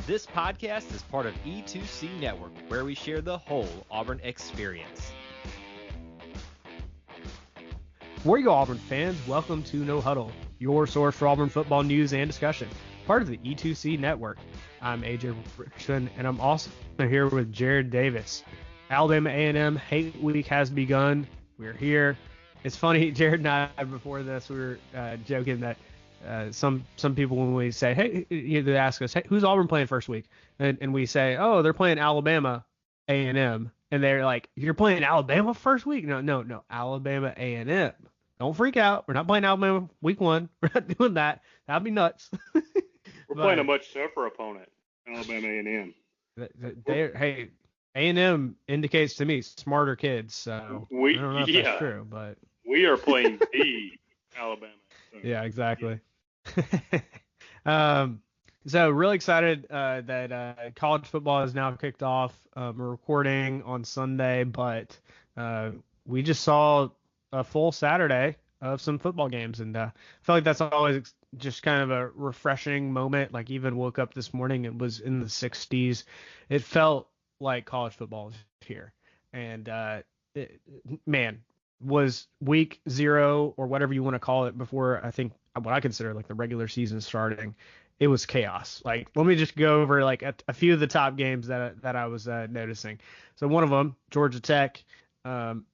This podcast is part of E2C Network, where we share the whole Auburn experience. War Eagle Auburn fans, welcome to No Huddle, your source for Auburn football news and discussion, part of the E2C Network. I'm AJ Richardson, and I'm also here with Jared Davis. Alabama A&M hate week has begun. We're here. It's funny, Jared and I, before this, we were joking that some people, when we say, hey, they ask us, hey, who's Auburn playing first week? And we say, oh, they're playing Alabama A&M. And they're like, you're playing Alabama first week? No, Alabama A&M. Don't freak out. We're not playing Alabama week one. We're not doing that. That'd be nuts. We're playing a much tougher opponent, Alabama A&M. Hey, A&M indicates to me smarter kids. So I don't know if that's true, but we are playing the Alabama. So. Yeah, exactly. So really excited that college football is now kicked off. We're recording on Sunday, but we just saw a full Saturday of some football games, and I feel like that's always just kind of a refreshing moment. Like, even woke up this morning, it was in the 60s. It felt like college football was here, and was week 0 or whatever you want to call it before, I think, what I consider like the regular season starting. It was chaos. Like, let me just go over like a few of the top games that I was noticing. So one of them, Georgia Tech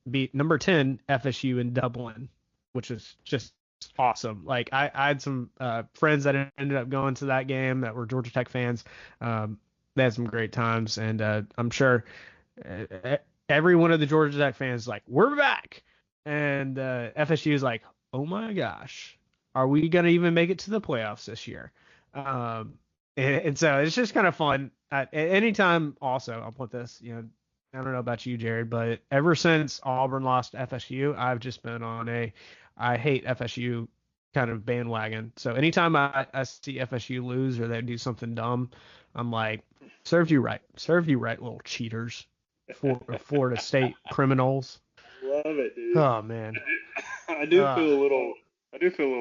beat number 10 FSU in Dublin, which is just awesome. Like, I had some friends that ended up going to that game that were Georgia Tech fans. They had some great times, and I'm sure every one of the Georgia Tech fans is like, we're back. And FSU is like, oh my gosh, are we going to even make it to the playoffs this year? And so it's just kind of fun. At any time, also, I'll put this, I don't know about you, Jared, but ever since Auburn lost to FSU, I've just been on I hate FSU kind of bandwagon. So anytime I see FSU lose or they do something dumb, I'm like, serve you right, little cheaters, Florida State criminals. Love it, dude. Oh man, I do feel a little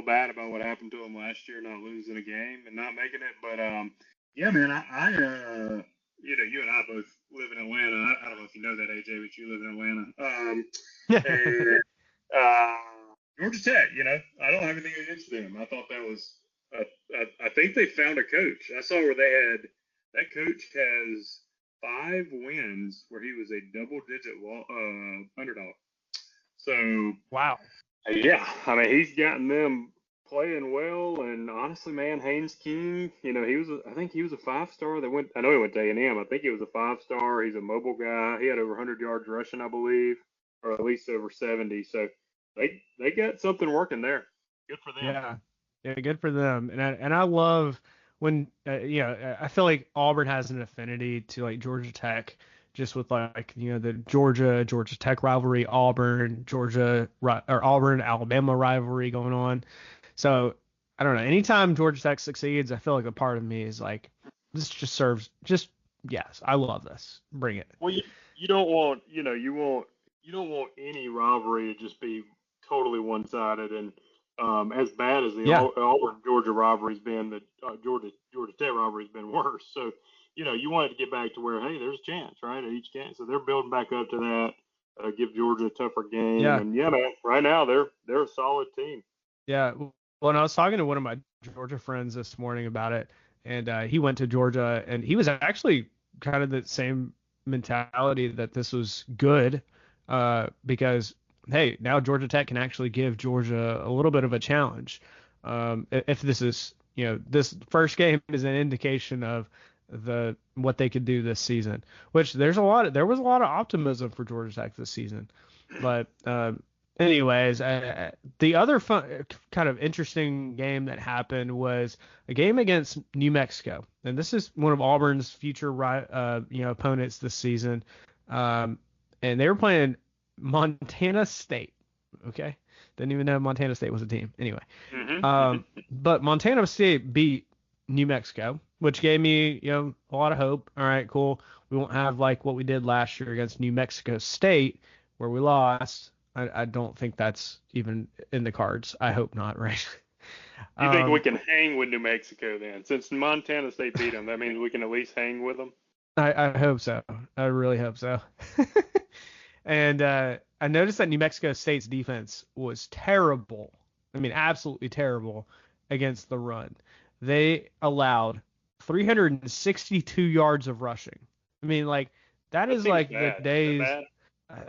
bad about what happened to them last year, not losing a game and not making it. But yeah, man, I you and I both live in Atlanta. I don't know if you know that, AJ, but you live in Atlanta. Georgia Tech, I don't have anything against them. I thought that was, I think they found a coach. I saw where that coach has 5 wins where he was a double-digit underdog. So, wow. Yeah, I mean, he's gotten them playing well, and honestly, man, Haynes King, I think he was a 5-star. I know he went to A&M. I think he was a 5-star. He's a mobile guy. He had over 100 yards rushing, I believe, or at least over 70. So they got something working there. Good for them. Yeah, good for them. And I love when I feel like Auburn has an affinity to like Georgia Tech, just with like the Georgia Tech rivalry, Auburn Alabama rivalry going on. So I don't know. Anytime Georgia Tech succeeds, I feel like a part of me is like, this just serves. Yes, I love this. Bring it. Well, you don't want you don't want any rivalry to just be totally one-sided, and as bad as the Auburn Georgia rivalry's been, the Georgia Tech rivalry's been worse. So you want it to get back to where, hey, there's a chance, right, at each game. So they're building back up to that, give Georgia a tougher game. Yeah. And, man, right now they're a solid team. Yeah. Well, and I was talking to one of my Georgia friends this morning about it, and he went to Georgia, and he was actually kind of the same mentality that this was good because, hey, now Georgia Tech can actually give Georgia a little bit of a challenge. If this is, this first game is an indication of what they could do this season, which there was a lot of optimism for Georgia Tech this season. But anyways, the other fun, kind of interesting game that happened was a game against New Mexico, and this is one of Auburn's future opponents this season, and they were playing Montana State. Okay, didn't even know Montana State was a team. Anyway, but Montana State beat New Mexico, which gave me, a lot of hope. All right, cool. We won't have like what we did last year against New Mexico State, where we lost. I don't think that's even in the cards. I hope not, right? You think we can hang with New Mexico then? Since Montana State beat them, that means we can at least hang with them? I hope so. I really hope so. And I noticed that New Mexico State's defense was terrible. I mean, absolutely terrible against the run. They allowed 362 yards of rushing. I mean, like, that is seems like bad. the days. Is that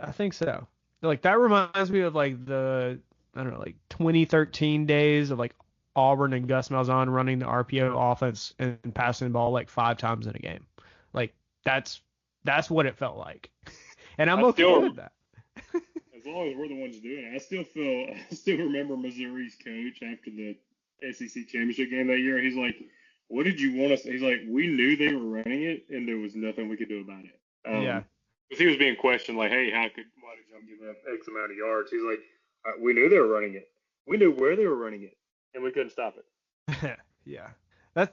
I think so. Like, that reminds me of like I don't know, like 2013 days of like Auburn and Gus Malzahn running the RPO offense and passing the ball like 5 times in a game. Like, that's what it felt like. And I'm okay with that. As long as we're the ones doing it, I still remember Missouri's coach after the SEC championship game that year. He's like, "What did you want us?" He's like, "We knew they were running it, and there was nothing we could do about it." Yeah. Because he was being questioned, like, "Hey, why did y'all give up X amount of yards?" He's like, "We knew they were running it. We knew where they were running it, and we couldn't stop it." Yeah.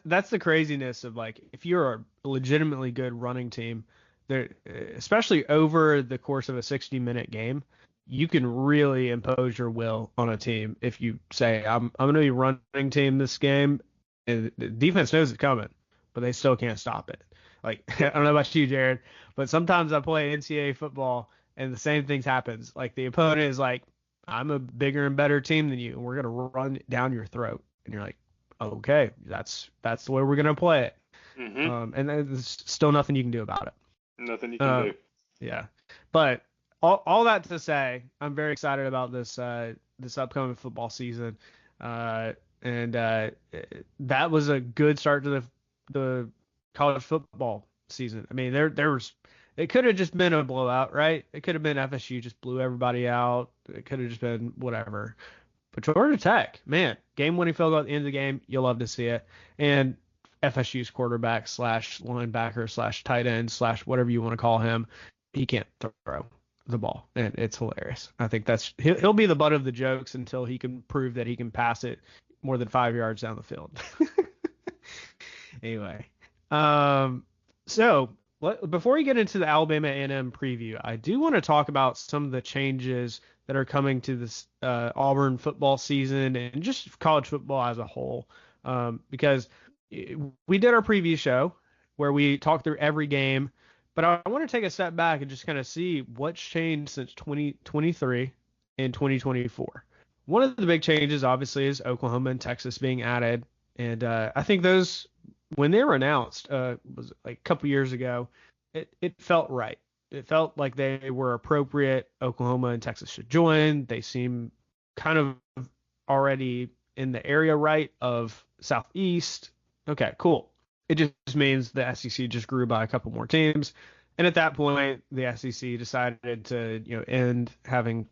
That's the craziness of, like, if you're a legitimately good running team, there, especially over the course of a 60-minute game, you can really impose your will on a team if you say, I'm going to be running team this game, and the defense knows it's coming, but they still can't stop it. Like, I don't know about you, Jared, but sometimes I play NCAA football and the same things happens. Like, the opponent is like, I'm a bigger and better team than you, and we're going to run it down your throat. And you're like, okay, that's the way we're going to play it. Mm-hmm. And there's still nothing you can do about it. Nothing you can do. Yeah. But all that to say, I'm very excited about this upcoming football season. And that was a good start to the college football season. I mean, it could have just been a blowout, right? It could have been FSU just blew everybody out. It could have just been whatever. But Georgia Tech, man, game-winning field goal at the end of the game, you'll love to see it. And FSU's quarterback / linebacker / tight end / whatever you want to call him, he can't throw the ball, and it's hilarious. I think he'll be the butt of the jokes until he can prove that he can pass it more than 5 yards down the field. Anyway, so before we get into the Alabama A&M preview, I do want to talk about some of the changes that are coming to this Auburn football season and just college football as a whole, because we did our preview show where we talked through every game, but I want to take a step back and just kind of see what's changed since 2023 and 2024. One of the big changes, obviously, is Oklahoma and Texas being added, and I think those, when they were announced, was like a couple years ago, it felt right. It felt like they were appropriate. Oklahoma and Texas should join. They seem kind of already in the area, right, of Southeast. Okay, cool. It just means the SEC just grew by a couple more teams. And at that point, the SEC decided to, end having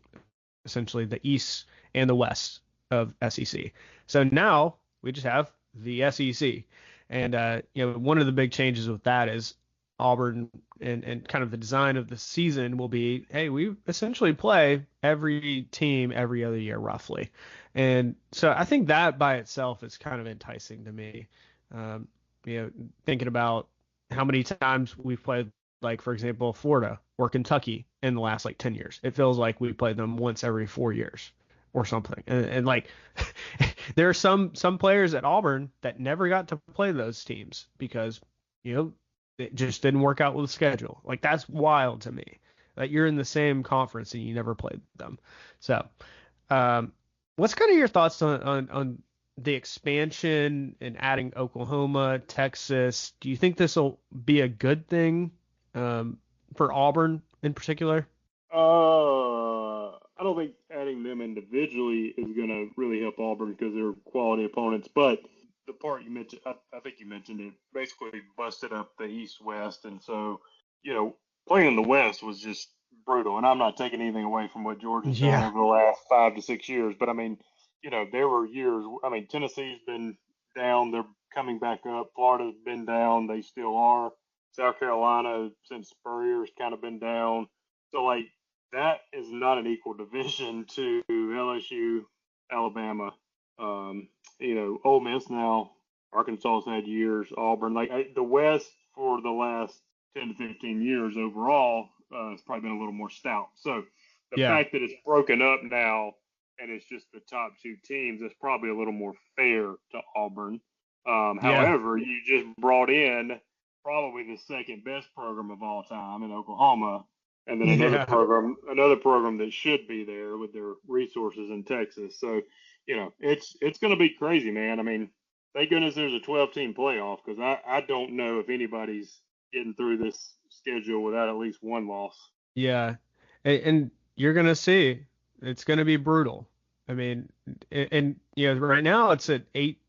essentially the East and the West of SEC. So now we just have the SEC. And, one of the big changes with that is Auburn and kind of the design of the season will be, hey, we essentially play every team every other year roughly. And so I think that by itself is kind of enticing to me. Thinking about how many times we've played, like, for example, Florida or Kentucky in the last like 10 years. It feels like we played them once every 4 years or something. And like there are some players at Auburn that never got to play those teams because, it just didn't work out with the schedule. Like, that's wild to me that you're in the same conference and you never played them. So, what's kind of your thoughts on the expansion and adding Oklahoma, Texas? Do you think this will be a good thing for Auburn in particular? I don't think adding them individually is going to really help Auburn because they're quality opponents. But the part you mentioned, I think you mentioned it, basically busted up the East-West. And so, playing in the West was just brutal. And I'm not taking anything away from what Georgia's done over the last 5 to 6 years. But, I mean, there were years. I mean, Tennessee's been down. They're coming back up. Florida's been down. They still are. South Carolina, since Spurrier's kind of been down. So, like, that is not an equal division to LSU, Alabama. Ole Miss now. Arkansas's had years. Auburn. Like, the West for the last 10 to 15 years overall has probably been a little more stout. So, the fact that it's broken up now and it's just the top two teams, it's probably a little more fair to Auburn. Yeah. However, you just brought in probably the second best program of all time in Oklahoma, and then Yeah. another program that should be there with their resources in Texas. So, it's going to be crazy, man. I mean, thank goodness there's a 12-team playoff, because I don't know if anybody's getting through this schedule without at least one loss. Yeah. And you're going to see it's going to be brutal. I mean, and right now it's an 8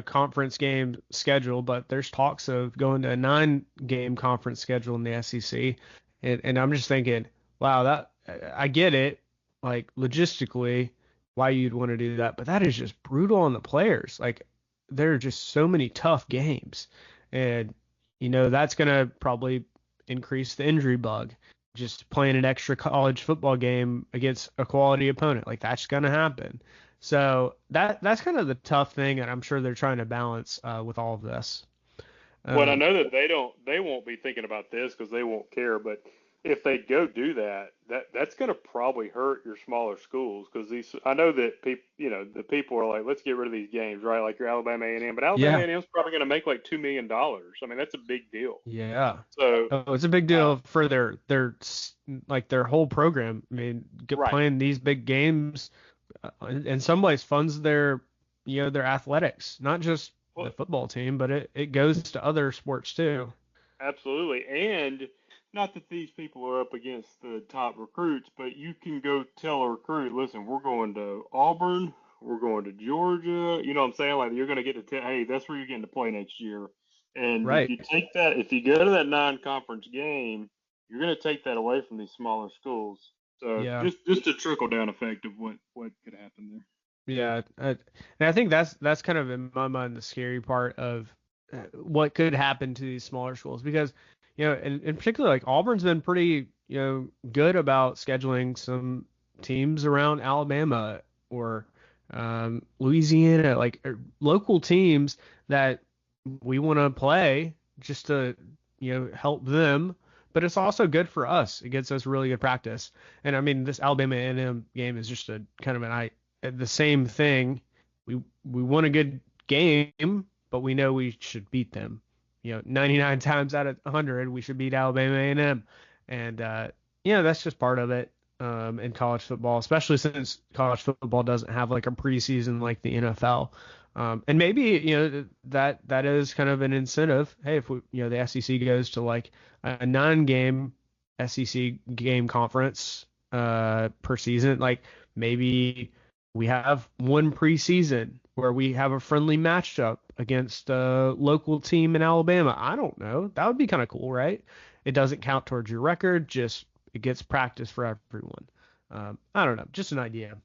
conference game schedule, but there's talks of going to a 9-game conference schedule in the SEC. And I'm just thinking, wow, that I get it, like logistically, why you'd want to do that, but that is just brutal on the players. Like there are just so many tough games, and that's gonna probably increase the injury bug. Just playing an extra college football game against a quality opponent, like that's gonna happen. So that's kind of the tough thing, and I'm sure they're trying to balance with all of this. Well, I know that they won't be thinking about this because they won't care. But if they go do that's going to probably hurt your smaller schools, because I know that the people are like, let's get rid of these games, right? Like your Alabama A&M, but Alabama A&M is probably going to make like $2 million. I mean, that's a big deal. Yeah. So it's a big deal for their whole program. I mean, playing these big games in some ways funds their athletics, not just the football team, but it goes to other sports too. Absolutely. And not that these people are up against the top recruits, but you can go tell a recruit, listen, we're going to Auburn, we're going to Georgia. You know what I'm saying? Like you're going to get to tell, hey, that's where you're getting to play next year. And if you go to that non-conference game, you're going to take that away from these smaller schools. So just a trickle down effect of what could happen there. Yeah, and I think that's kind of in my mind the scary part of what could happen to these smaller schools, because in particular, like Auburn's been pretty good about scheduling some teams around Alabama or Louisiana, like local teams that we want to play just to help them. But it's also good for us. It gets us really good practice. And I mean, this Alabama A&M game is just a kind of the same thing. We won a good game, but we know we should beat them. 99 times out of 100, we should beat Alabama A&M. And that's just part of it in college football, especially since college football doesn't have like a preseason like the NFL. And maybe that is kind of an incentive. Hey, if the SEC goes to like a 9-game SEC game conference per season, like maybe we have one preseason where we have a friendly matchup against a local team in Alabama. I don't know. That would be kind of cool, right? It doesn't count towards your record, just it gets practice for everyone. I don't know, just an idea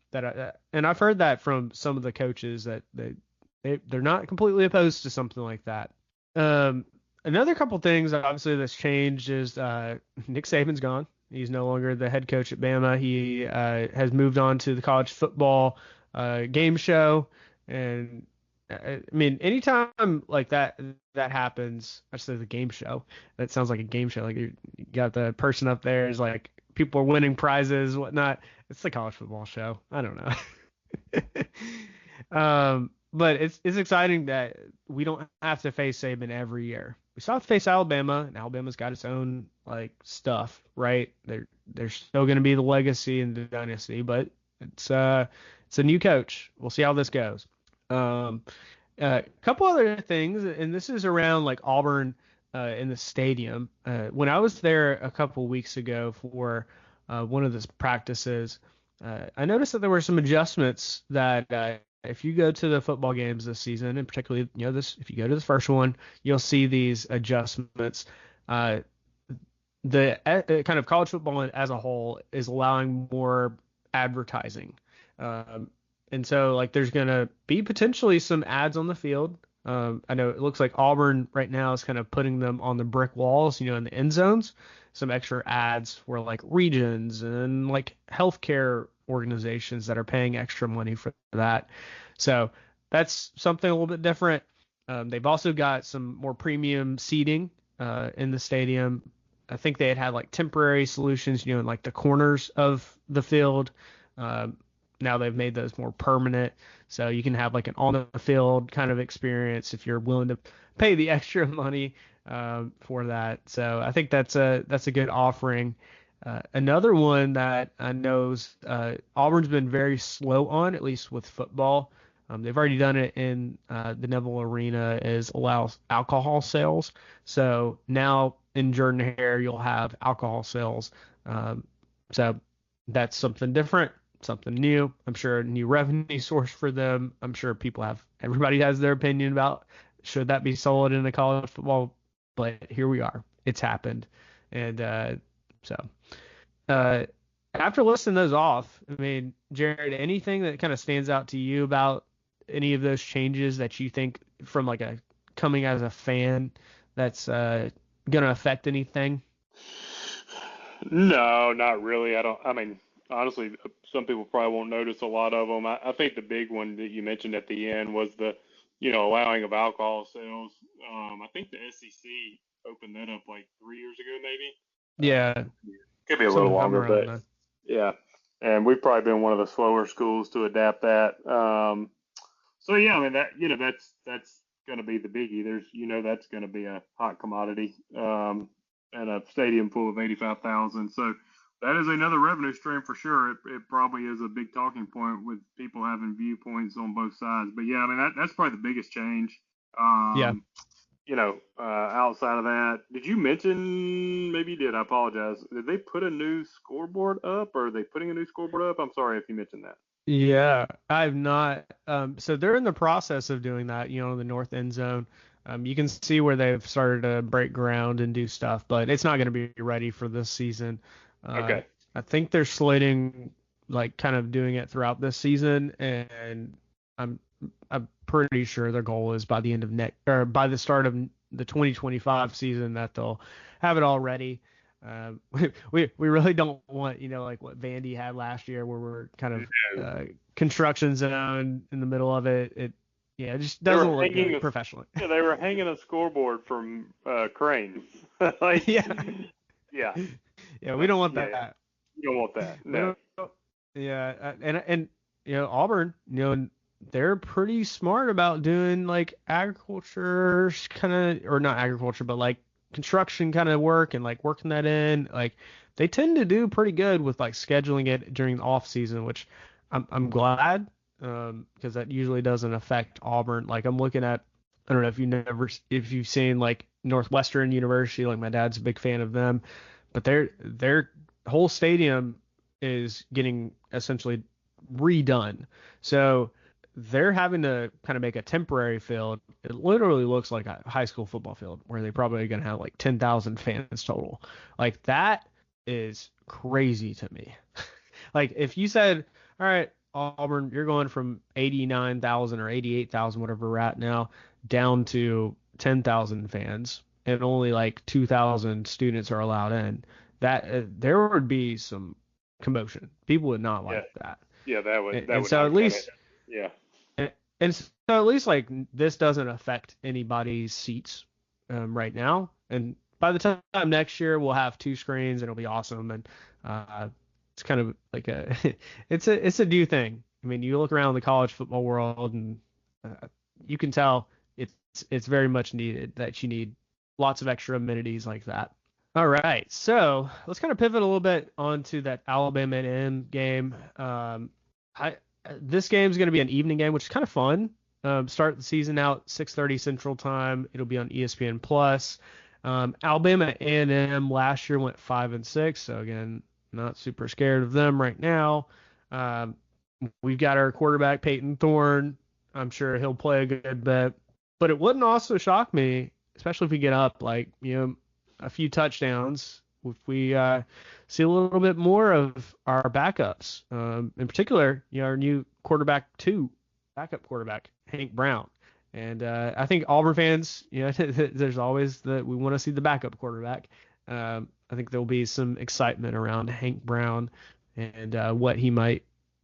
and I've heard that from some of the coaches that they're not completely opposed to something like that. Another couple things obviously that's changed is Nick Saban's gone. He's no longer the head coach at Bama. He has moved on to the college football game show. And I mean, anytime like that happens, I say the game show. That sounds like a game show. Like you got the person up there is like people are winning prizes, whatnot. It's the college football show. I don't know. But it's exciting that we don't have to face Saban every year. We still have to face Alabama, and Alabama's got its own like stuff, right? They're still going to be the legacy and the dynasty, but it's a new coach. We'll see how this goes. A couple other things, and this is around like Auburn in the stadium. When I was there a couple weeks ago for one of the practices, I noticed that there were some adjustments that if you go to the football games this season, and particularly if you go to the first one, you'll see these adjustments. The kind of college football as a whole is allowing more advertising. And so like there's going to be potentially some ads on the field. I know it looks like Auburn right now is kind of putting them on the brick walls, in the end zones, some extra ads for like regions and like healthcare organizations that are paying extra money for that. So that's something a little bit different. They've also got some more premium seating in the stadium. I think they had like temporary solutions, in like the corners of the field. now they've made those more permanent, so you can have like an on the field kind of experience if you're willing to pay the extra money for that. So I think that's a good offering. Another one that I know Auburn's been very slow on, at least with football. They've already done it in the Neville Arena, is allow alcohol sales. So now in Jordan Hare, you'll have alcohol sales. So that's something different, something new. I'm sure a new revenue source for them. I'm sure everybody has their opinion about should that be sold in a college football, but here we are. It's happened. And so after listing those off, I mean, Jared, anything that kind of stands out to you about any of those changes that you think from like a coming as a fan that's going to affect anything? No, not really. I mean, honestly, some people probably won't notice a lot of them. I think the big one that you mentioned at the end was the, allowing of alcohol sales. I think the SEC opened that up like 3 years ago, maybe. Yeah. Could be a little longer, but yeah. And we've probably been one of the slower schools to adapt that. So yeah, I mean that's going to be the biggie. That's going to be a hot commodity. And a stadium full of 85,000. So that is another revenue stream for sure. It probably is a big talking point with people having viewpoints on both sides. But yeah, I mean that's probably the biggest change. Yeah. Outside of that, did you mention? Maybe you did. I apologize. Did they put a new scoreboard up, or are they putting a new scoreboard up? I'm sorry if you mentioned that. Yeah, I've not. So they're in the process of doing that. In the north end zone. You can see where they've started to break ground and do stuff, but it's not going to be ready for this season. Okay. I think they're slating like kind of doing it throughout this season, and I'm pretty sure their goal is by the end of by the start of the 2025 season that they'll have it all ready. We really don't want like what Vandy had last year where we're kind of construction zone in the middle of it. Yeah, it just doesn't look good professionally. Yeah, they were hanging a scoreboard from cranes. Yeah. Yeah, we don't want that. Yeah. You don't want that. No. Yeah, and Auburn, they're pretty smart about doing like agriculture kind of, or not agriculture, but like construction kind of work and like working that in. Like they tend to do pretty good with like scheduling it during the off season, which I'm glad. Because that usually doesn't affect Auburn. Like I'm looking at, I don't know if you've seen like Northwestern University, like my dad's a big fan of them, but their whole stadium is getting essentially redone. So they're having to kind of make a temporary field. It literally looks like a high school football field where they're probably going to have like 10,000 fans total. Like that is crazy to me. Like if you said, all right, Auburn, you're going from 89,000 or 88,000, whatever we're at now, down to 10,000 fans, and only like 2,000 students are allowed in. That there would be some commotion. People would not like that. Yeah, that would. And so at least, yeah. And so at least like this doesn't affect anybody's seats right now. And by the time next year, we'll have 2 screens and it'll be awesome. And it's kind of like it's a new thing. I mean, you look around the college football world and you can tell it's very much needed, that you need lots of extra amenities like that. All right, so let's kind of pivot a little bit onto that Alabama A&M game. This game is going to be an evening game, which is kind of fun. Start the season out 6:30 Central Time. It'll be on ESPN Plus. Alabama A&M last year went 5-6, so again, not super scared of them right now. We've got our quarterback Peyton Thorne. I'm sure he'll play a good bit, but it wouldn't also shock me, especially if we get up like a few touchdowns, if we see a little bit more of our backups. In particular, our new backup quarterback Hank Brown. And I think Auburn fans, there's always we want to see the backup quarterback. I think there'll be some excitement around Hank Brown and what he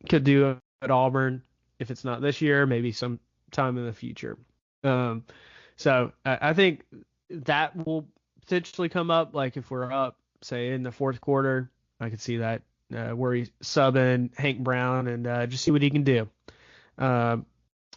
could do at Auburn. If it's not this year, maybe some time in the future. So I think that will potentially come up. Like if we're up, say in the fourth quarter, I could see that where he's subbing Hank Brown and just see what he can do.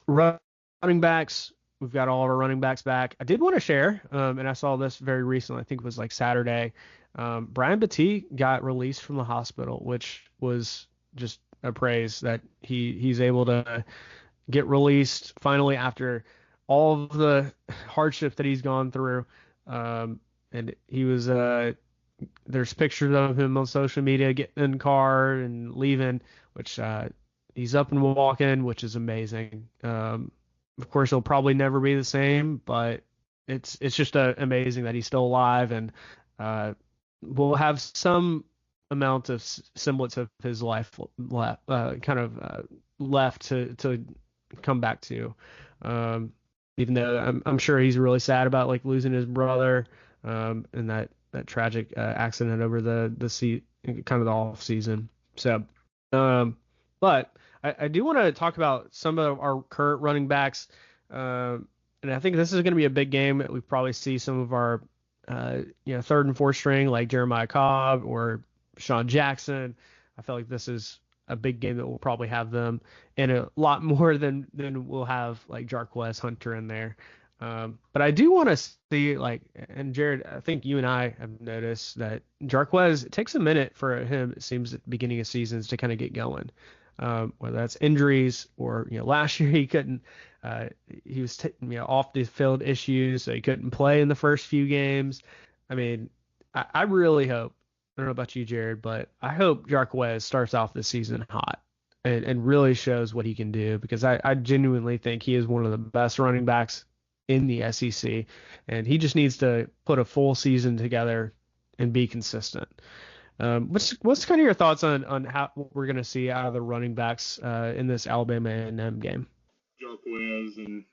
Running backs, we've got all of our running backs back. I did want to share, and I saw this very recently. I think it was like Saturday. Brian Battie got released from the hospital, which was just a praise that he's able to get released finally after all of the hardship that he's gone through. And he was there's pictures of him on social media getting in the car and leaving, which he's up and walking, which is amazing. Of course, he'll probably never be the same, but it's just amazing that he's still alive, and we'll have some amount of semblance of his life left to come back to. Even though I'm sure he's really sad about like losing his brother, and that tragic accident over the kind of the off season. So, but I do want to talk about some of our current running backs, and I think this is going to be a big game. We probably see some of our third and fourth string like Jeremiah Cobb or Sean Jackson. I feel like this is a big game that we'll probably have them in a lot more than we'll have like Jarquez Hunter in there. But I do want to see and Jared, I think you and I have noticed that Jarquez, it takes a minute for him, it seems, at the beginning of seasons to kind of get going. Whether that's injuries or, last year he couldn't, he was off the field issues, so he couldn't play in the first few games. I mean, I really hope, I don't know about you, Jared, but I hope Jarquez starts off this season hot and really shows what he can do, because I genuinely think he is one of the best running backs in the SEC, and he just needs to put a full season together and be consistent. What's kind of your thoughts on how what we're going to see out of the running backs in this Alabama A&M game? Jarquez and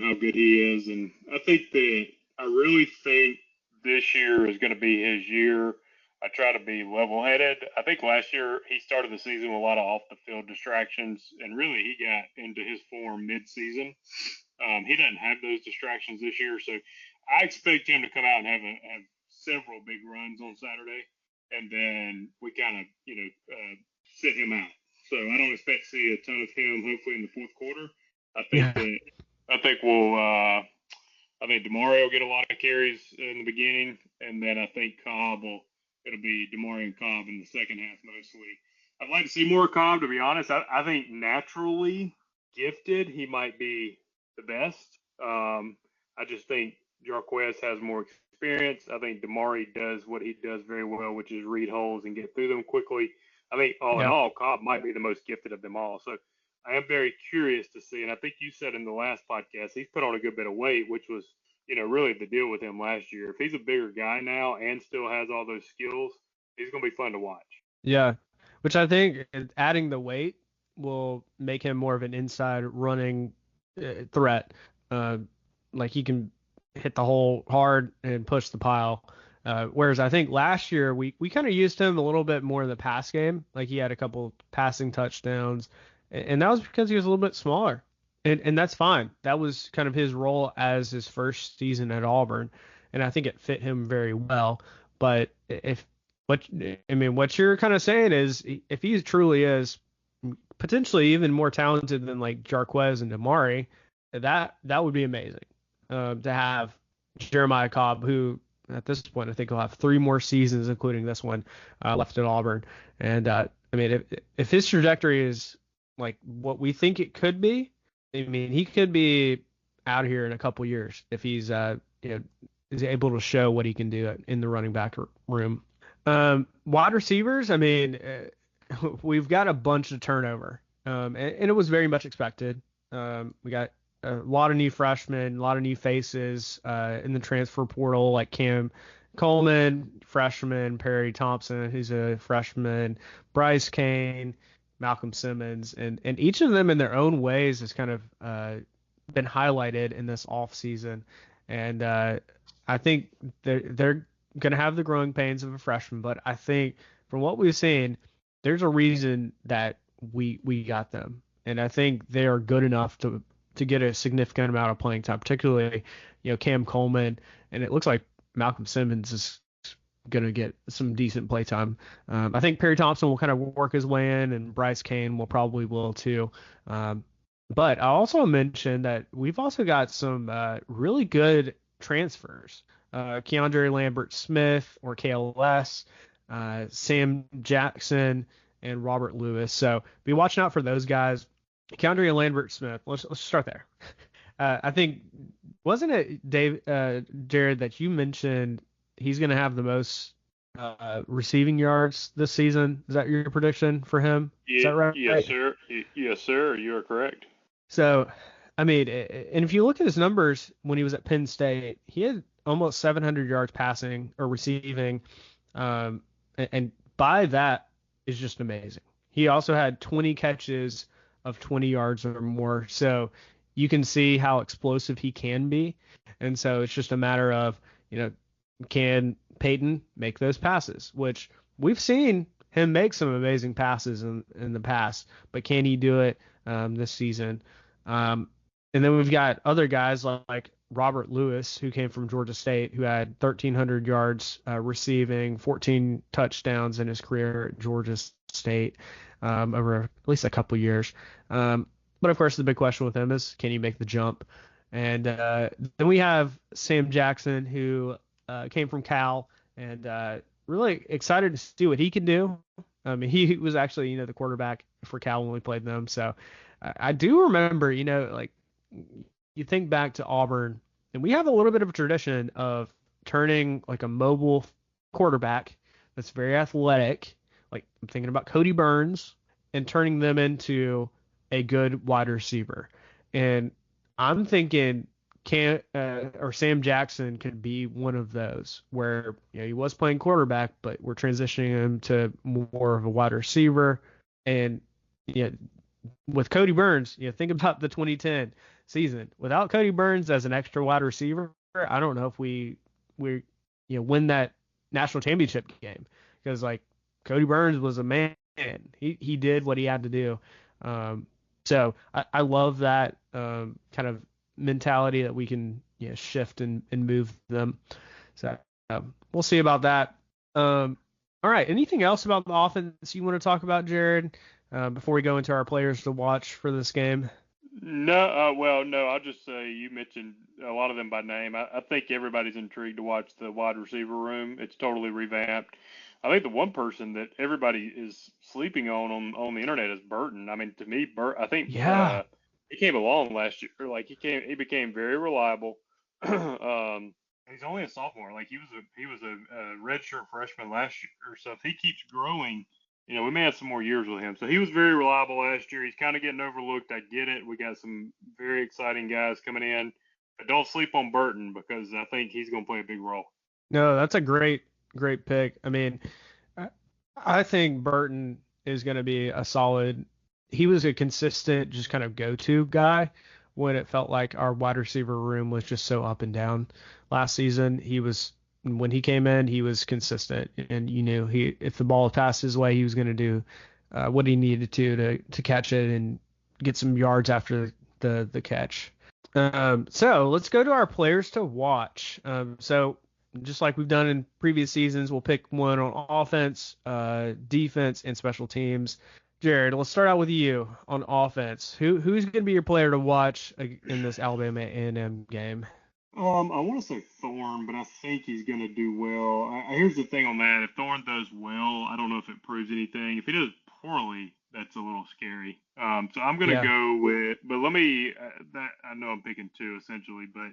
how good he is, and I really think this year is going to be his year. I try to be level-headed. I think last year he started the season with a lot of off-the-field distractions, and really he got into his form mid-season. He doesn't have those distractions this year, so I expect him to come out and have several big runs on Saturday, and then we kind of sit him out. So I don't expect to see a ton of him. Hopefully in the fourth quarter, I think Demario will get a lot of carries in the beginning, and then I think it'll be Demario and Cobb in the second half mostly. I'd like to see more Cobb, to be honest. I think naturally gifted, he might be the best. I just think Jarquez has more experience. I think Damari does what he does very well, which is read holes and get through them quickly. I think in all, Cobb might be the most gifted of them all. So I am very curious to see. And I think you said in the last podcast, he's put on a good bit of weight, which was, really the deal with him last year. If he's a bigger guy now and still has all those skills, he's going to be fun to watch. Yeah, which I think adding the weight will make him more of an inside running threat. Like he can hit the hole hard and push the pile. Whereas I think last year we kind of used him a little bit more in the pass game. Like he had a couple passing touchdowns, and that was because he was a little bit smaller. And that's fine. That was kind of his role as his first season at Auburn, and I think it fit him very well. But what you're kind of saying is, if he truly is potentially even more talented than like Jarquez and Damari, that would be amazing. To have Jeremiah Cobb, who at this point I think he'll have 3 more seasons, including this one, left at Auburn. And if his trajectory is like what we think it could be, he could be out here in a couple years if he's is able to show what he can do in the running back room. Wide receivers, we've got a bunch of turnover, and it was very much expected. We got a lot of new freshmen, a lot of new faces in the transfer portal, like Cam Coleman, freshman, Perry Thompson, who's a freshman, Bryce Kane, Malcolm Simmons, and each of them in their own ways has kind of been highlighted in this off season. And I think they're going to have the growing pains of a freshman, but I think from what we've seen, there's a reason that we got them. And I think they are good enough to get a significant amount of playing time, particularly, Cam Coleman. And it looks like Malcolm Simmons is going to get some decent play time. I think Perry Thompson will kind of work his way in, and Bryce Kane will too. But I'll also mention that we've also got some really good transfers. Keandre Lambert-Smith, or KLS, Sam Jackson, and Robert Lewis. So be watching out for those guys. Keandre Lambert-Smith, let's start there. I think, wasn't it Jared, that you mentioned he's going to have the most receiving yards this season? Is that your prediction for him? Is that right? Yes, sir. Yes, sir. You are correct. So, I mean, and if you look at his numbers when he was at Penn State, he had almost 700 yards passing or receiving, and by that is just amazing. He also had 20 catches of 20 yards or more, so you can see how explosive he can be. And so it's just a matter of, can Peyton make those passes, which we've seen him make some amazing passes in the past, but can he do it this season? And then we've got other guys like Robert Lewis, who came from Georgia State, who had 1,300 yards receiving, 14 touchdowns in his career at Georgia State over at least a couple years. But of course, the big question with him is, can he make the jump? And then we have Sam Jackson, who came from Cal, and really excited to see what he can do. I mean, he was actually, the quarterback for Cal when we played them. So I do remember, like, you think back to Auburn, and we have a little bit of a tradition of turning like a mobile quarterback that's very athletic, like I'm thinking about Cody Burns, and turning them into a good wide receiver. And I'm thinking Sam Jackson could be one of those where he was playing quarterback, but we're transitioning him to more of a wide receiver. And with Cody Burns, think about the 2010 season. Without Cody Burns as an extra wide receiver, I don't know if we win that national championship game, because like Cody Burns was a man. He did what he had to do. So I love that kind of mentality that we can shift and move them. So we'll see about that. All right. Anything else about the offense you want to talk about, Jared, before we go into our players to watch for this game? No, no. I'll just say you mentioned a lot of them by name. I think everybody's intrigued to watch the wide receiver room. It's totally revamped. I think the one person that everybody is sleeping on the internet is Burton. I mean, to me, I think he came along last year. Like he became very reliable. He's only a sophomore. Like he was a redshirt freshman last year. So if he keeps growing, we may have some more years with him. So he was very reliable last year. He's kind of getting overlooked. I get it. We got some very exciting guys coming in. But don't sleep on Burton, because I think he's going to play a big role. No, that's a great pick. I mean, I think Burton is going to be a solid. He was a consistent, just kind of go-to guy when it felt like our wide receiver room was just so up and down last season. When he came in, he was consistent, and if the ball passed his way, he was going to do what he needed to catch it and get some yards after the catch. So let's go to our players to watch. So just like we've done in previous seasons, we'll pick one on offense, defense, and special teams. Jared, let's start out with you on offense. Who's going to be your player to watch in this Alabama A&M game? I want to say Thorne, but I think he's going to do well. Here's the thing on that. If Thorne does well, I don't know if it proves anything. If he does poorly, that's a little scary. So I'm going to go with, but let me, I know I'm picking two essentially, but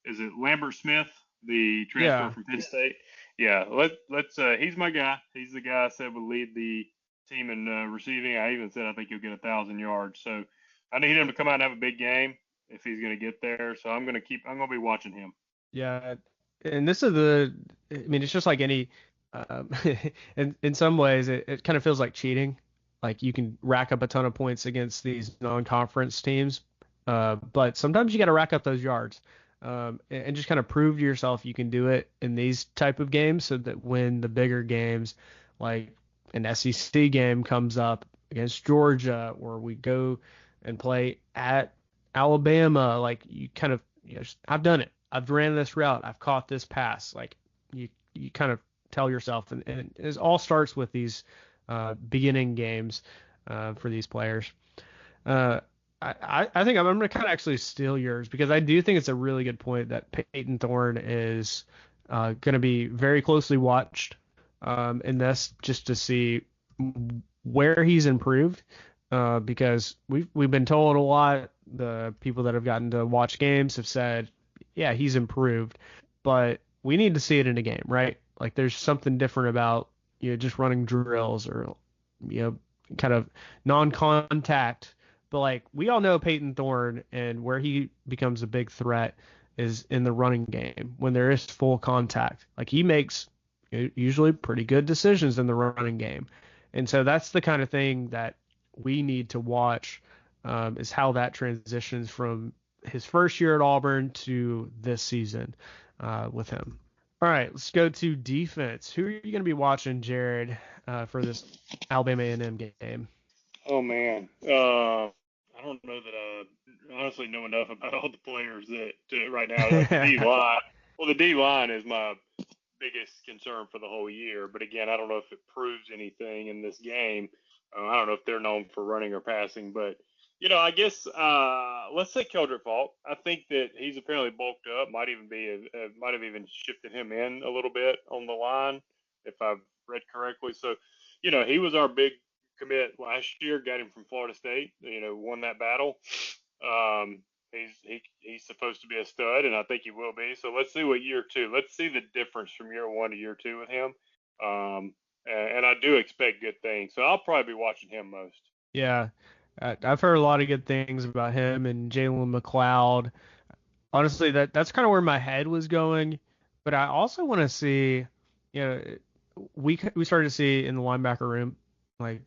is it Lambert-Smith, the transfer from Penn State? Yeah, let's. He's my guy. He's the guy I said would lead the team in receiving. I even said I think he'll get 1,000 yards. So I need him to come out and have a big game if he's going to get there. So I'm going to be watching him. Yeah, and this is it's just like any. In some ways, it kind of feels like cheating. Like you can rack up a ton of points against these non-conference teams, but sometimes you got to rack up those yards. And just kind of prove to yourself you can do it in these type of games, so that when the bigger games, like an SEC game comes up against Georgia, or we go and play at Alabama, like you kind of, I've done it. I've ran this route. I've caught this pass. Like you you kind of tell yourself, and it all starts with these beginning games for these players. I think I'm going to kind of actually steal yours because I do think it's a really good point that Peyton Thorne is going to be very closely watched in this just to see where he's improved because we've been told a lot. The people that have gotten to watch games have said, yeah, he's improved, but we need to see it in a game, right? Like there's something different about just running drills or kind of non-contact. But like we all know Peyton Thorne and where he becomes a big threat is in the running game when there is full contact. Like he makes usually pretty good decisions in the running game. And so that's the kind of thing that we need to watch is how that transitions from his first year at Auburn to this season with him. All right, let's go to defense. Who are you going to be watching, Jared, for this Alabama A&M game? Oh man, I don't know that I honestly know enough about all the players that right now. Like the D line. Well, the D line is my biggest concern for the whole year. But again, I don't know if it proves anything in this game. I don't know if they're known for running or passing, but I guess let's say Keldrick Faulk. I think that he's apparently bulked up. Might have even shifted him in a little bit on the line, if I've read correctly. So, he was our big commit last year. Got him from Florida State. Won that battle. He's supposed to be a stud, and I think he will be. So let's see what year two. Let's see the difference from year one to year two with him. And I do expect good things. So I'll probably be watching him most. Yeah. I've heard a lot of good things about him and Jalen McLeod. Honestly, that's kind of where my head was going. But I also want to see, we started to see in the linebacker room like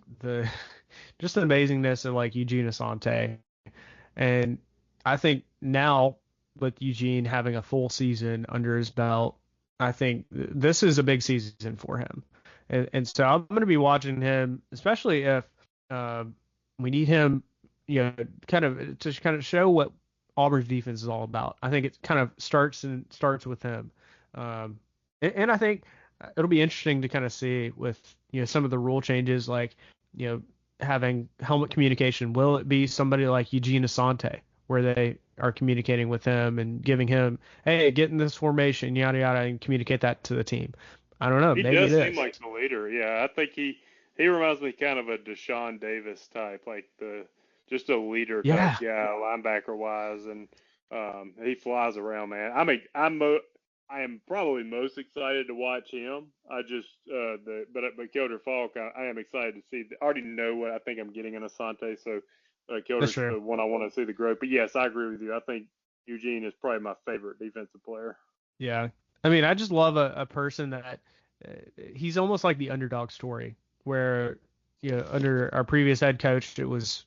just the amazingness of like Eugene Asante, and I think now with Eugene having a full season under his belt, I think this is a big season for him, and so I'm going to be watching him, especially if we need him, kind of show what Auburn's defense is all about. I think it kind of starts with him, and I think it'll be interesting to kind of see with some of the rule changes, like having helmet communication. Will it be somebody like Eugene Asante, where they are communicating with him and giving him, hey, get in this formation, yada yada, and communicate that to the team? I don't know. He Maybe does it seem is. like the leader. Yeah, I think he reminds me kind of a Deshaun Davis type, like just a leader type guy, linebacker wise, and he flies around, man. I mean, I am probably most excited to watch him. I just but Keldrick Faulk, I am excited to see. I already know what I think I'm getting in Asante, so Keldrick's the one I want to see the growth. But yes, I agree with you. I think Eugene is probably my favorite defensive player. Yeah. I mean, I just love a person that he's almost like the underdog story where, under our previous head coach, it was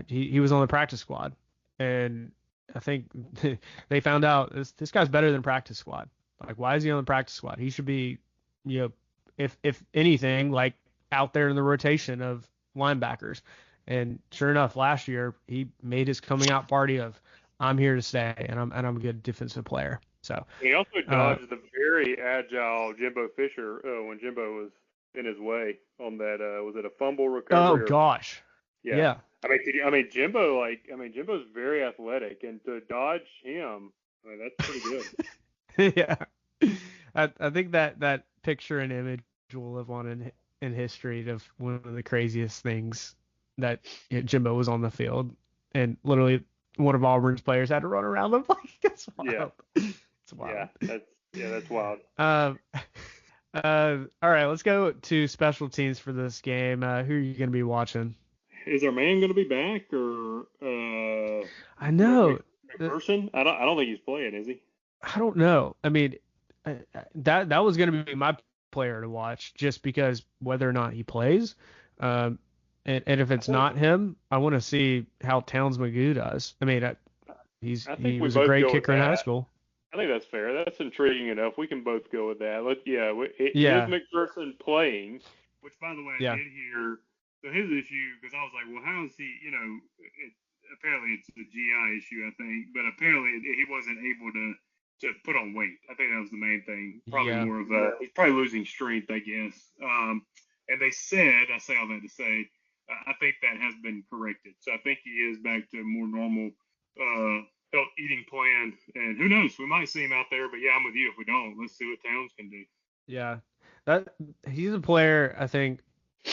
he was on the practice squad. And I think they found out this guy's better than practice squad. Like, why is he on the practice squad? He should be, if anything, like out there in the rotation of linebackers. And sure enough, last year he made his coming out party of I'm here to stay and I'm a good defensive player. So he also dodged the very agile Jimbo Fisher when Jimbo was in his way on that. Was it a fumble recovery? Oh gosh. Yeah. I mean, Jimbo's very athletic, and to dodge him, that's pretty good. Yeah. I think that picture and image will live on in history of one of the craziest things that Jimbo was on the field, and literally one of Auburn's players had to run around the play. It's wild. Yeah. It's wild. That's wild. All right, let's go to special teams for this game. Who are you going to be watching? Is our man going to be back, or I know McPherson? I don't think he's playing, is he? I don't know. I mean, that was going to be my player to watch, just because whether or not he plays, and if it's not him, I want to see how Towns Magoo does. I mean, he was a great kicker in high school. I think that's fair. That's intriguing enough. We can both go with that. Is McPherson playing? Which, by the way, I did hear. So his issue, because I was like, well, how is he? Apparently it's a GI issue, I think, but apparently he wasn't able to to put on weight. I think that was the main thing. Probably Yeah. more of he's probably losing strength, I guess. And they said, I say all that to say, I think that has been corrected. So I think he is back to a more normal health eating plan. And who knows, we might see him out there. But yeah, I'm with you. If we don't, let's see what Towns can do. Yeah, he's a player. I think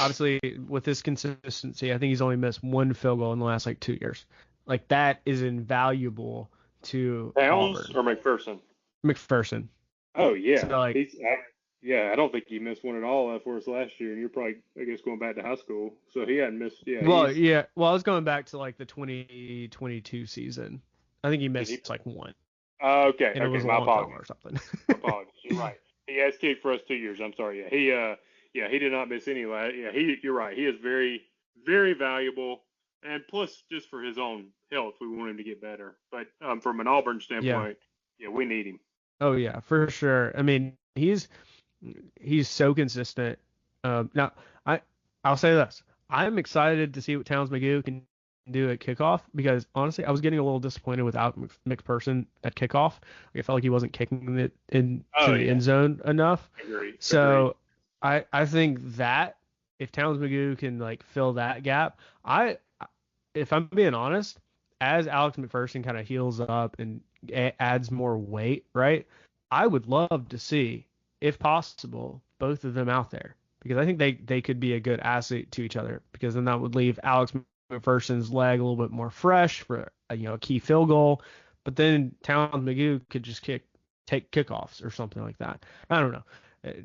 obviously with his consistency, I think he's only missed one field goal in the last like 2 years. Like that is invaluable to Towns Auburn. or McPherson? McPherson. Oh yeah, So, like, I don't think he missed one at all for us last year. And you're probably, I guess, going back to high school, so he hadn't missed. Yeah. Well, I was going back to like the 2022 season. I think he missed like one. Okay. And it was a long time or something. My apologies. You're right. He has kicked for us 2 years. I'm sorry. Yeah. He did not miss any. Yeah. You're right. He is very, very valuable. And plus, just for his own health, we want him to get better. But from an Auburn standpoint, yeah, we need him. Oh yeah, for sure. I mean, he's so consistent. Now I'll say this: I'm excited to see what Towns McGoo can do at kickoff because honestly, I was getting a little disappointed without McPherson at kickoff. I felt like he wasn't kicking it into the end zone enough. Agreed. So I think that if Towns McGoo can like fill that gap, if I'm being honest, as Alex McPherson kind of heals up and adds more weight, right? I would love to see, if possible, both of them out there because I think they could be a good asset to each other because then that would leave Alex McPherson's leg a little bit more fresh for a key field goal, but then Towns McGoo could just take kickoffs or something like that. I don't know,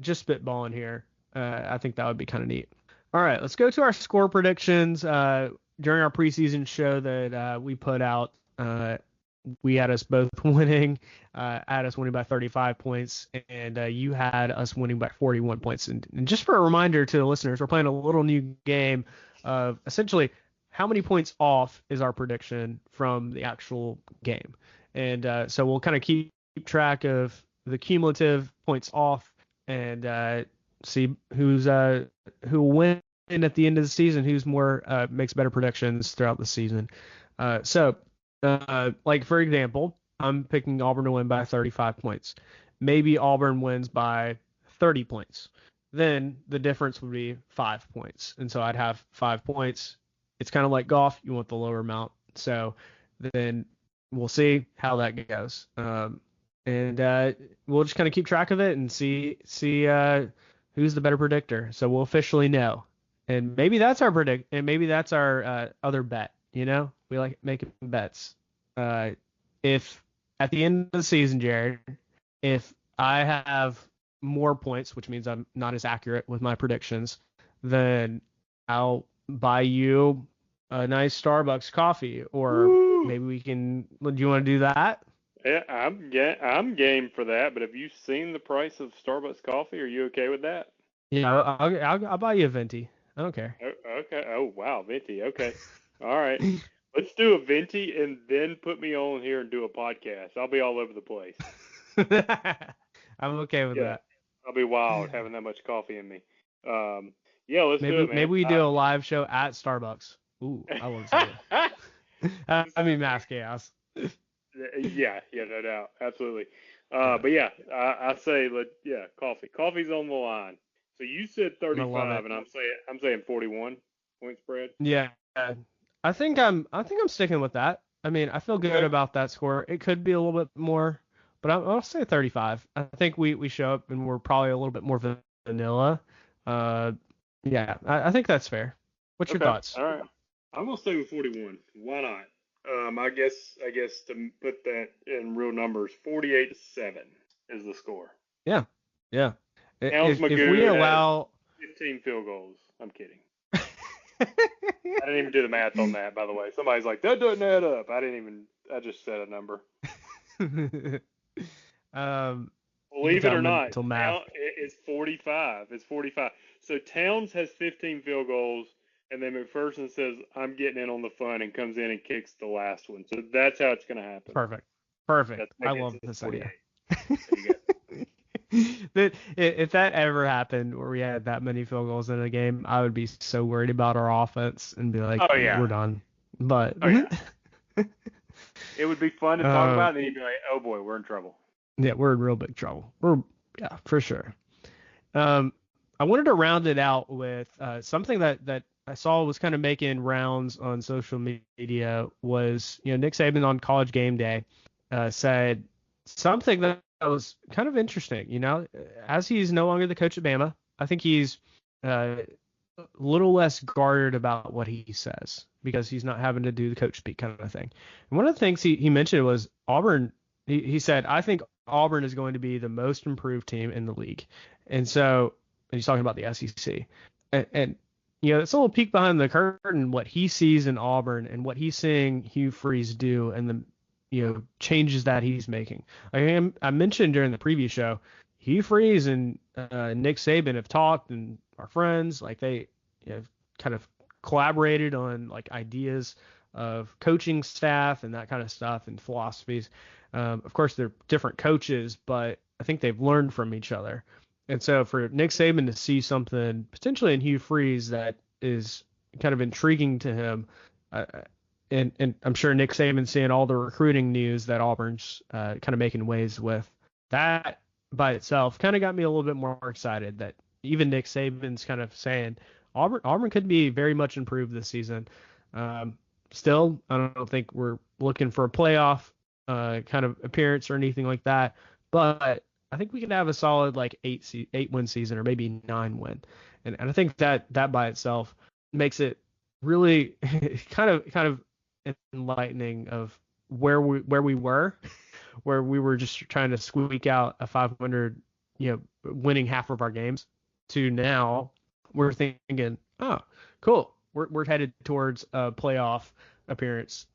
just spitballing here. I think that would be kind of neat. All right, let's go to our score predictions. During our preseason show that we put out, we had us both winning. Had us winning by 35 points, and you had us winning by 41 points. And just for a reminder to the listeners, we're playing a little new game of essentially how many points off is our prediction from the actual game. And so we'll kind of keep track of the cumulative points off and see who will win at the end of the season, who's more makes better predictions throughout the season. So like for example, I'm picking Auburn to win by 35 points. Maybe Auburn wins by 30 points. Then the difference would be 5 points. And so I'd have 5 points. It's kind of like golf. You want the lower amount. So then we'll see how that goes. And we'll just kind of keep track of it and see who's the better predictor. So we'll officially know. And maybe that's our maybe that's our other bet. We like making bets. If at the end of the season, Jared, if I have more points, which means I'm not as accurate with my predictions, then I'll buy you a nice Starbucks coffee, or maybe we can. Do you want to do that? Yeah, I'm game for that. But have you seen the price of Starbucks coffee? Are you okay with that? Yeah, I'll buy you a venti. I don't care. Okay. Oh wow, venti. Okay. All right. Let's do a venti and then put me on here and do a podcast. I'll be all over the place. I'm okay with that. I'll be wild having that much coffee in me. Yeah, let's do it, man. Maybe we do a live show at Starbucks. Ooh, I want to see it. I mean, mass chaos. Yeah, no doubt. Absolutely. But yeah, I say, coffee. Coffee's on the line. So you said 35, and I'm saying 41 point spread. Yeah, I think I'm sticking with that. I mean, I feel good about that score. It could be a little bit more, but I'll say 35. I think we show up and we're probably a little bit more vanilla. Yeah, I think that's fair. What's your thoughts? All right, I'm gonna stay with 41. Why not? I guess to put that in real numbers, 48-7 is the score. Yeah. If we allow 15 field goals, I'm kidding. I didn't even do the math on that, by the way. Somebody's like, that doesn't add up. I just said a number. Believe it or not, it's 45. It's 45. So Towns has 15 field goals, and then McPherson says, I'm getting in on the fun, and comes in and kicks the last one. So that's how it's going to happen. Perfect. I love this idea. There you go. If that ever happened where we had that many field goals in a game, I would be so worried about our offense and be like, we're done. But it would be fun to talk about, and then you'd be like, oh boy, we're in trouble. Yeah, we're in real big trouble. Yeah, for sure. I wanted to round it out with something that I saw was kind of making rounds on social media was, Nick Saban on College Game Day said something that was kind of interesting. As he's no longer the coach at Bama, I think he's a little less guarded about what he says because he's not having to do the coach speak kind of thing. And one of the things he mentioned was Auburn. He said, I think Auburn is going to be the most improved team in the league. And so, and he's talking about the SEC. And it's a little peek behind the curtain what he sees in Auburn and what he's seeing Hugh Freeze do and the changes that he's making. Like I mentioned during the preview show, Hugh Freeze and Nick Saban have talked and are friends. Like they kind of collaborated on like ideas of coaching staff and that kind of stuff and philosophies. Of course, they're different coaches, but I think they've learned from each other. And so for Nick Saban to see something potentially in Hugh Freeze that is kind of intriguing to him, and I'm sure Nick Saban's seeing all the recruiting news that Auburn's kind of making waves with, that by itself kind of got me a little bit more excited that even Nick Saban's kind of saying Auburn could be very much improved this season. Still, I don't think we're looking for a playoff kind of appearance or anything like that, but I think we can have a solid like 8-win season or maybe 9-win, and I think that by itself makes it really kind of enlightening of where we were, where we were just trying to squeak out a 500, winning half of our games, to now we're thinking, oh, cool, we're headed towards a playoff appearance,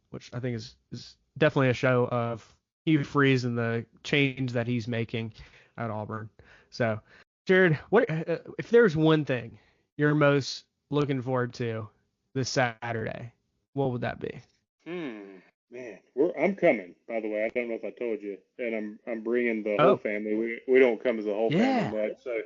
which I think is definitely a show of Hugh Freeze and the change that he's making at Auburn. So, Jared, what if there's one thing you're most looking forward to this Saturday, what would that be? Man, I'm coming. By the way, I don't know if I told you, and I'm bringing the whole family. We don't come as a whole family much, so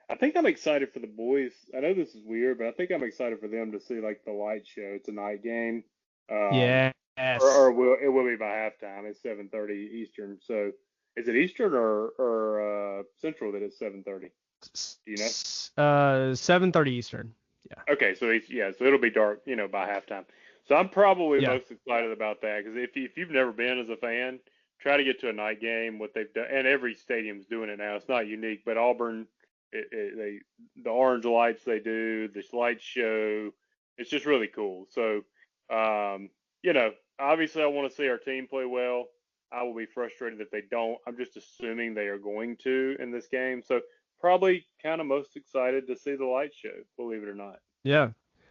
I think I'm excited for the boys. I know this is weird, but I think I'm excited for them to see like the light show. It's a night game. Yes. Or it will be by halftime. It's 7:30 Eastern. So is it Eastern or Central that it's 7:30? Do you know? 7:30 Eastern. Yeah. Okay, so it'll be dark, by halftime. So I'm probably most excited about that because if you've never been as a fan, try to get to a night game. What they've done, and every stadium's doing it now. It's not unique, but Auburn, the orange lights they do, this light show, it's just really cool. So, obviously I want to see our team play well. I will be frustrated if they don't. I'm just assuming they are going to in this game. So probably kind of most excited to see the light show, believe it or not. Yeah.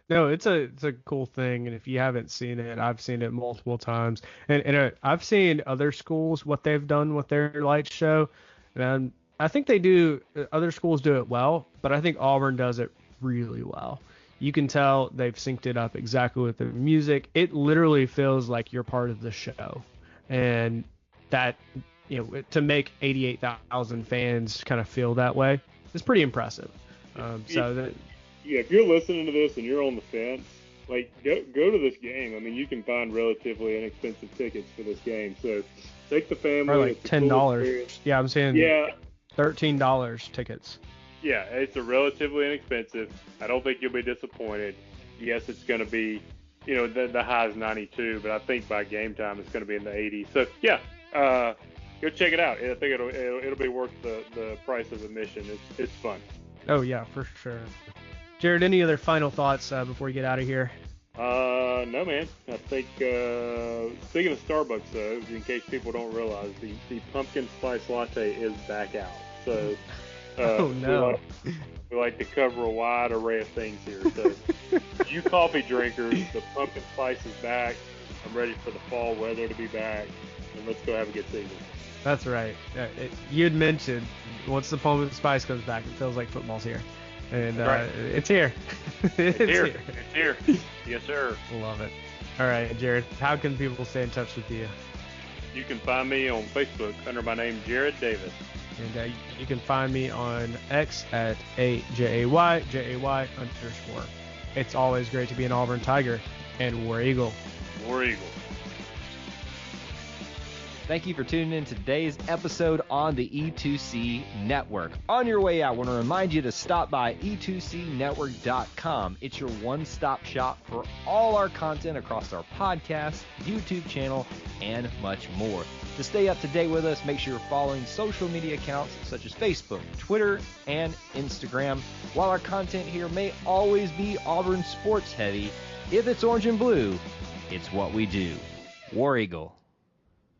No, it's a cool thing, and if you haven't seen it, I've seen it multiple times, and I've seen other schools what they've done with their light show, and I think other schools do it well, but I think Auburn does it really well. You can tell they've synced it up exactly with the music. It literally feels like you're part of the show, and that to make 88,000 fans kind of feel that way is pretty impressive. If you're listening to this and you're on the fence, like go to this game. I mean, you can find relatively inexpensive tickets for this game. So take the family. Or like $10. Yeah, I'm saying $13 tickets. Yeah, it's a relatively inexpensive. I don't think you'll be disappointed. Yes, it's going to be, the high is 92, but I think by game time it's going to be in the 80s. So yeah, go check it out. I think it'll be worth the price of admission. It's fun. Oh yeah, for sure. Jared, any other final thoughts before we get out of here? No, man. I think, speaking of Starbucks, though, in case people don't realize, the pumpkin spice latte is back out. So, oh, no. We like to cover a wide array of things here. So, you coffee drinkers, the pumpkin spice is back. I'm ready for the fall weather to be back. And let's go have a good season. That's right. You had mentioned once the pumpkin spice comes back, it feels like football's here. And it's here. It's here. Yes, sir. Love it. All right, Jared, how can people stay in touch with you? You can find me on Facebook under my name, Jared Davis. And you can find me on X at @JAY_. It's always great to be an Auburn Tiger, and War Eagle. War Eagle. Thank you for tuning in to today's episode on the E2C Network. On your way out, I want to remind you to stop by e2cnetwork.com. It's your one-stop shop for all our content across our podcast, YouTube channel, and much more. To stay up to date with us, make sure you're following social media accounts such as Facebook, Twitter, and Instagram. While our content here may always be Auburn sports heavy, if it's orange and blue, it's what we do. War Eagle.